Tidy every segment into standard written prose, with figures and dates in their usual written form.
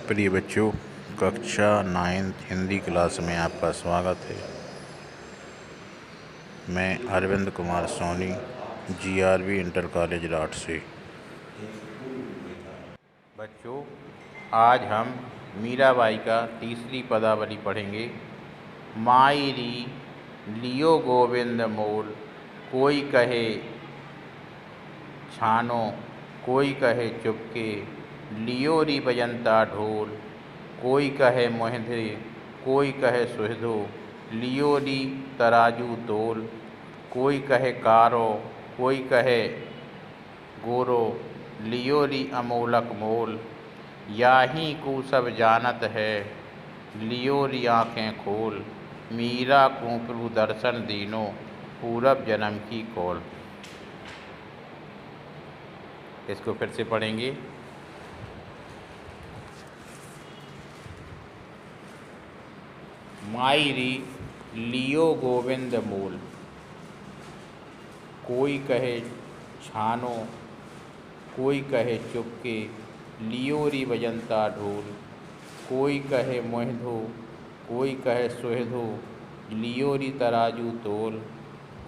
प्रिय बच्चों, कक्षा 9th हिंदी क्लास में आपका स्वागत है। मैं Arvind Kumar Soni, GRV inter college Rath से। बच्चों, आज हम मीराबाई का तीसरी पदावली पढ़ेंगे। मायरी लियो गोविंद मोल, कोई कहे छानो, कोई कहे चुपके, लियो री बजंता ढोल, कोई कहे मोहधे, कोई कहे सुहदो, लियो री तराजू तोल, कोई कहे कारो, कोई कहे गोरो, लियो री अमोलक मोल, याही को सब जानत है, लियो री आँखें खोल, मीरा को प्रभु दर्शन दीनो, पूरब जन्म की कौल। इसको फिर से पढ़ेंगे। मायरी लियो गोविंद मोल, कोई कहे छानो, कोई कहे चुपके, लियो री बजंता ढोल, कोई कहे मोहधो, कोई कहे सुहधो, लियो री तराजू तोल,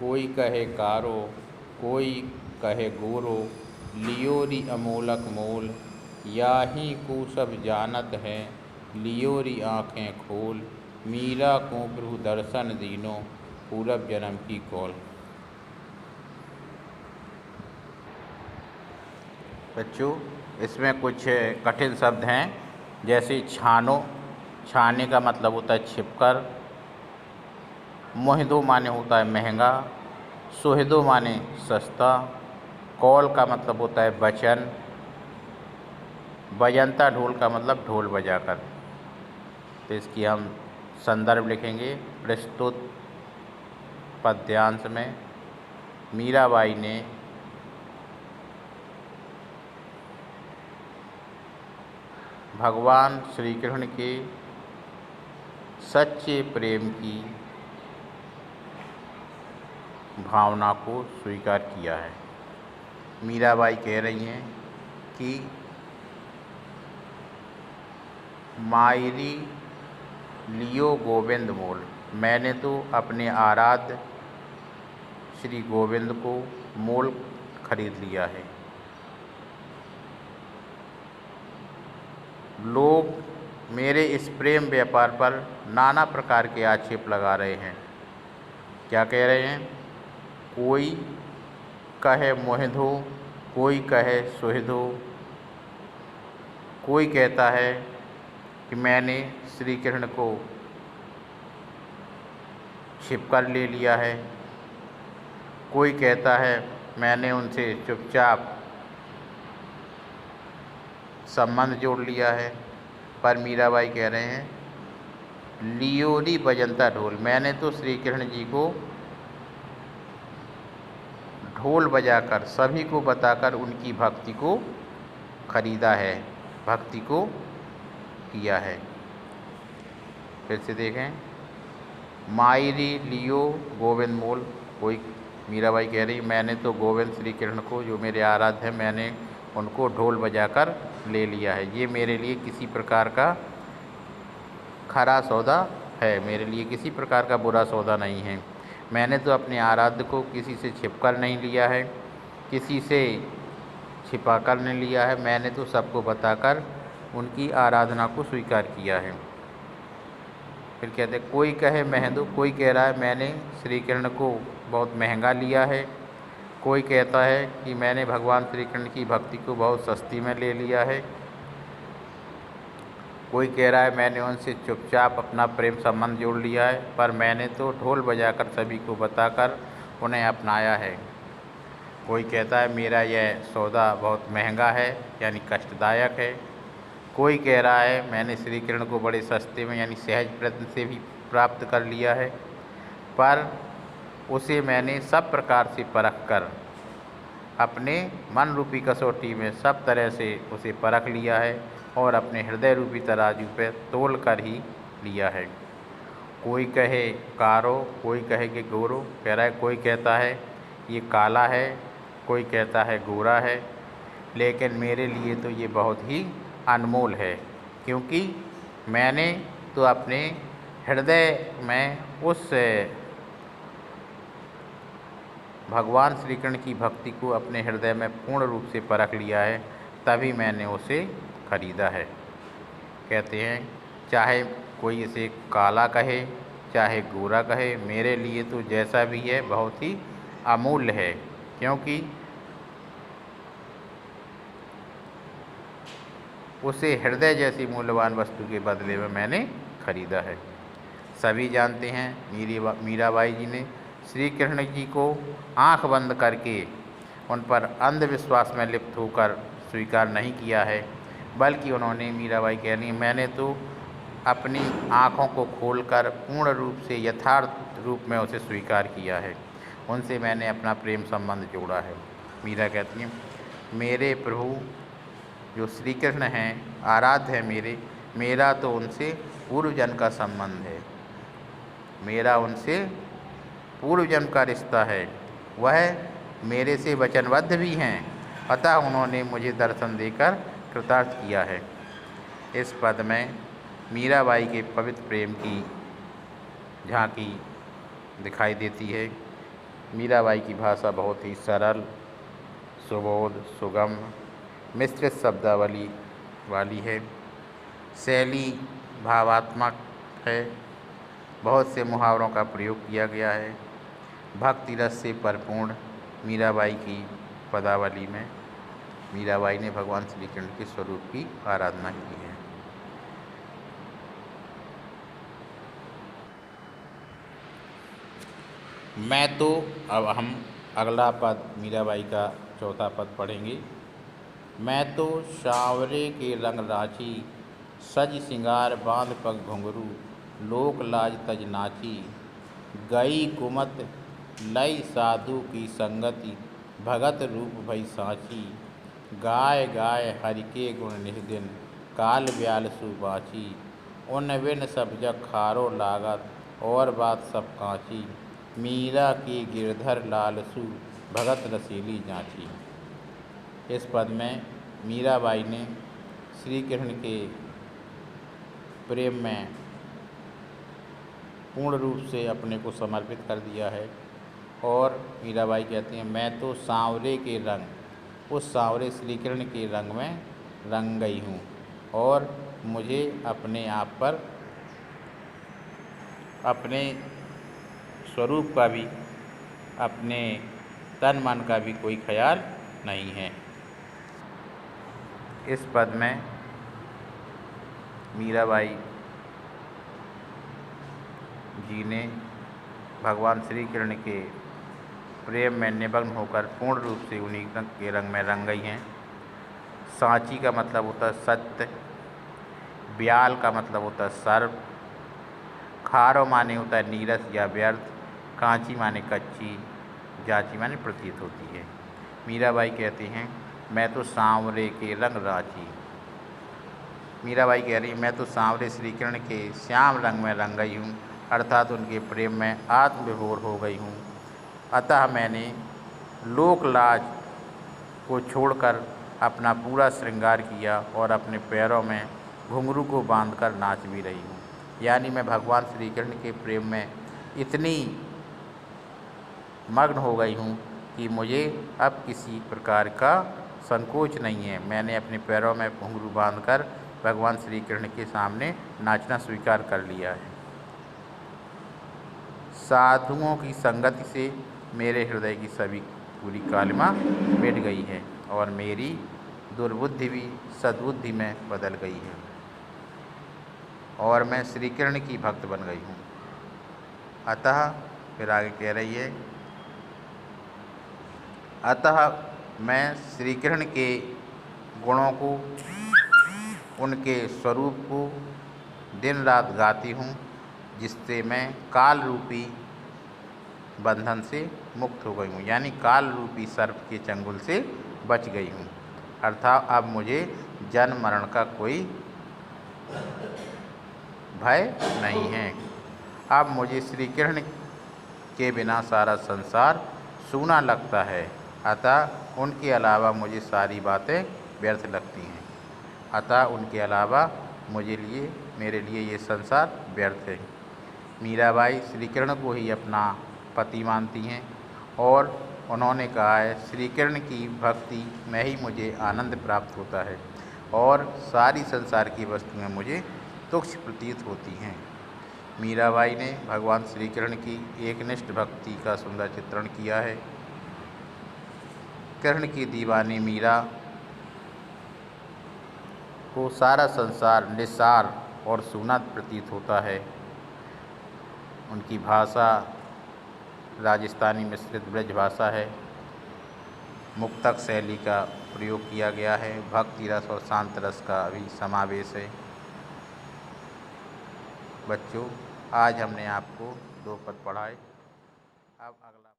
कोई कहे कारो, कोई कहे गोरो, लियो री अमोलक मोल, याही को सब जानत है, लियो री आँखें खोल, मीरा को प्रभु दर्शन दीनो, पूरब जन्म की कौल। बच्चों, इसमें कुछ कठिन शब्द हैं, जैसे छानो। छाने का मतलब होता है छिपकर। मोहदो माने होता है महंगा। सुहदो माने सस्ता। कौल का मतलब होता है वचन। बजंता ढोल का मतलब ढोल बजाकर। तो इसकी हम संदर्भ लिखेंगे प्रस्तुत पद्यांश में। मीराबाई ने भगवान श्री कृष्ण के सच्चे प्रेम की भावना को स्वीकार किया है। मीराबाई कह रही हैं कि मायरी लियो गोविंद मोल, मैंने तो अपने आराध्य श्री गोविंद को मोल खरीद लिया है। लोग मेरे इस प्रेम व्यापार पर नाना प्रकार के आक्षेप लगा रहे हैं। क्या कह रहे हैं? कोई कहे मोहधो, कोई कहे सुहदो, कोई कहता है कि मैंने श्री कृष्ण को छिपकर ले लिया है, कोई कहता है मैंने उनसे चुपचाप संबंध जोड़ लिया है। पर मीराबाई कह रहे हैं लियो री बजंता ढोल, मैंने तो श्री कृष्ण जी को ढोल बजाकर, सभी को बताकर उनकी भक्ति को खरीदा है, भक्ति को किया है। फिर से देखें, मायरी लियो गोविंद मोल, कोई मीराबाई कह रही मैंने तो गोविंद श्री कृष्ण को, जो मेरे आराध्य हैं, मैंने उनको ढोल बजाकर ले लिया है। ये मेरे लिए किसी प्रकार का खरा सौदा है, मेरे लिए किसी प्रकार का बुरा सौदा नहीं है। मैंने तो अपने आराध्य को किसी से छिपकर नहीं लिया है, किसी से छिपाकर नहीं लिया है, मैंने तो सबको बताकर उनकी आराधना को स्वीकार किया है। फिर कहते कोई कहे महंदो, कोई कह रहा है मैंने श्री कृष्ण को बहुत महंगा लिया है, कोई कहता है कि मैंने भगवान श्री कृष्ण की भक्ति को बहुत सस्ती में ले लिया है, कोई कह रहा है मैंने उनसे चुपचाप अपना प्रेम संबंध जोड़ लिया है, पर मैंने तो ढोल बजाकर सभी को बताकर उन्हें अपनाया है। कोई कहता है मेरा यह सौदा बहुत महंगा है, यानी कष्टदायक है। कोई कह रहा है मैंने श्री कृष्ण को बड़े सस्ते में, यानी सहज प्रयत्न से भी प्राप्त कर लिया है, पर उसे मैंने सब प्रकार से परख कर, अपने मन रूपी कसौटी में सब तरह से उसे परख लिया है और अपने हृदय रूपी तराजू पर तोल कर ही लिया है। कोई कहे कारो, कोई कहे कि गोरो, कह रहा है कोई कहता है ये काला है, कोई कहता है गोरा है, लेकिन मेरे लिए तो ये बहुत ही अनमोल है, क्योंकि मैंने तो अपने हृदय में उस भगवान श्री कृष्ण की भक्ति को अपने हृदय में पूर्ण रूप से परख लिया है, तभी मैंने उसे खरीदा है। कहते हैं चाहे कोई इसे काला कहे चाहे गोरा कहे, मेरे लिए तो जैसा भी है बहुत ही अमूल्य है, क्योंकि उसे हृदय जैसी मूल्यवान वस्तु के बदले में मैंने खरीदा है। सभी जानते हैं मीराबाई जी ने श्री कृष्ण जी को आंख बंद करके उन पर अंधविश्वास में लिप्त होकर स्वीकार नहीं किया है, बल्कि उन्होंने, मीराबाई कह रही, मैंने तो अपनी आँखों को खोलकर पूर्ण रूप से यथार्थ रूप में उसे स्वीकार किया है। उनसे मैंने अपना प्रेम संबंध जोड़ा है। मीरा कहती हैं मेरे प्रभु जो श्री कृष्ण हैं, आराध्य है मेरा तो उनसे पूर्व जन्म का संबंध है, मेरा उनसे पूर्व जन्म का रिश्ता है। वह मेरे से वचनबद्ध भी हैं, अतः उन्होंने मुझे दर्शन देकर कृतार्थ किया है। इस पद में मीराबाई के पवित्र प्रेम की झांकी दिखाई देती है। मीराबाई की भाषा बहुत ही सरल, सुबोध, सुगम, मिश्रित शब्दावली वाली है। शैली भावात्मक है। बहुत से मुहावरों का प्रयोग किया गया है। भक्ति रस से परिपूर्ण मीराबाई की पदावली में मीराबाई ने भगवान श्री कृष्ण के स्वरूप की आराधना की है। मैं तो, अब हम अगला पद मीराबाई का चौथा पद पढ़ेंगे। मैं तो सांवरे के रंग राची, सज सिंगार बांध पग घुंघरू, लोक लाज तज नाची, गई कुमत लय साधु की संगति, भगत रूप भई साची, गाय गाय हरि के गुण निःदिन, काल ब्याल सुबाची, उन बिन सब जग खारो लागत, और बात सब कांची, मीरा की गिरधर लालसु, भगत रसीली जांची। इस पद में मीराबाई ने श्री कृष्ण के प्रेम में पूर्ण रूप से अपने को समर्पित कर दिया है। और मीराबाई कहती हैं मैं तो सांवरे के रंग, उस सांवरे श्री कृष्ण के रंग में रंग गई हूँ, और मुझे अपने आप पर, अपने स्वरूप का भी, अपने तन मन का भी कोई ख्याल नहीं है। इस पद में मीराबाई जी ने भगवान श्री कृष्ण के प्रेम में निमग्न होकर पूर्ण रूप से उन्हीं के रंग में रंग गई हैं। सांची का मतलब होता है सत्य, ब्याल का मतलब होता है सर्प, खारो माने होता है नीरस या व्यर्थ, कांची माने कच्ची, जाची माने प्रतीत होती है। मीराबाई कहती हैं मैं तो सांवरे के रंग राची। मीराबाई कह रही मैं तो सांवरे श्री कृष्ण के श्याम रंग में रंग गई हूँ, अर्थात उनके प्रेम में आत्मविभोर हो गई हूँ। अतः मैंने लोक लाज को छोड़कर अपना पूरा श्रृंगार किया और अपने पैरों में घुंघरू को बांधकर नाच भी रही हूँ। यानी मैं भगवान श्री कृष्ण के प्रेम में इतनी मग्न हो गई हूँ कि मुझे अब किसी प्रकार का संकोच नहीं है। मैंने अपने पैरों में घुंघरू बांधकर भगवान श्री कृष्ण के सामने नाचना स्वीकार कर लिया है। साधुओं की संगति से मेरे हृदय की सभी पूरी कालिमा मिट गई है और मेरी दुर्बुद्धि भी सद्बुद्धि में बदल गई है और मैं श्री कृष्ण की भक्त बन गई हूँ। अतः फिर आगे कह रही है, अतः मैं श्री कृष्ण के गुणों को, उनके स्वरूप को दिन रात गाती हूँ, जिससे मैं काल रूपी बंधन से मुक्त हो गई हूँ, यानी काल रूपी सर्प के चंगुल से बच गई हूँ। अर्थात अब मुझे जन्म मरण का कोई भय नहीं है। अब मुझे श्री कृष्ण के बिना सारा संसार सूना लगता है, अतः उनके अलावा मुझे सारी बातें व्यर्थ लगती हैं। अतः उनके अलावा मेरे लिए ये संसार व्यर्थ है। मीराबाई श्री कृष्ण को ही अपना पति मानती हैं और उन्होंने कहा है, श्री कृष्ण की भक्ति में ही मुझे आनंद प्राप्त होता है और सारी संसार की वस्तुएं मुझे तुच्छ प्रतीत होती हैं। मीराबाई ने भगवान श्री कृष्ण की एकनिष्ठ भक्ति का सुंदर चित्रण किया है। कृष्ण की दीवानी मीरा को सारा संसार निस्सार और सूना प्रतीत होता है। उनकी भाषा राजस्थानी मिश्रित ब्रज भाषा है। मुक्तक शैली का प्रयोग किया गया है। भक्ति रस और शांत रस का भी समावेश है। बच्चों, आज हमने आपको 2 पद पढ़ाए। अब अगला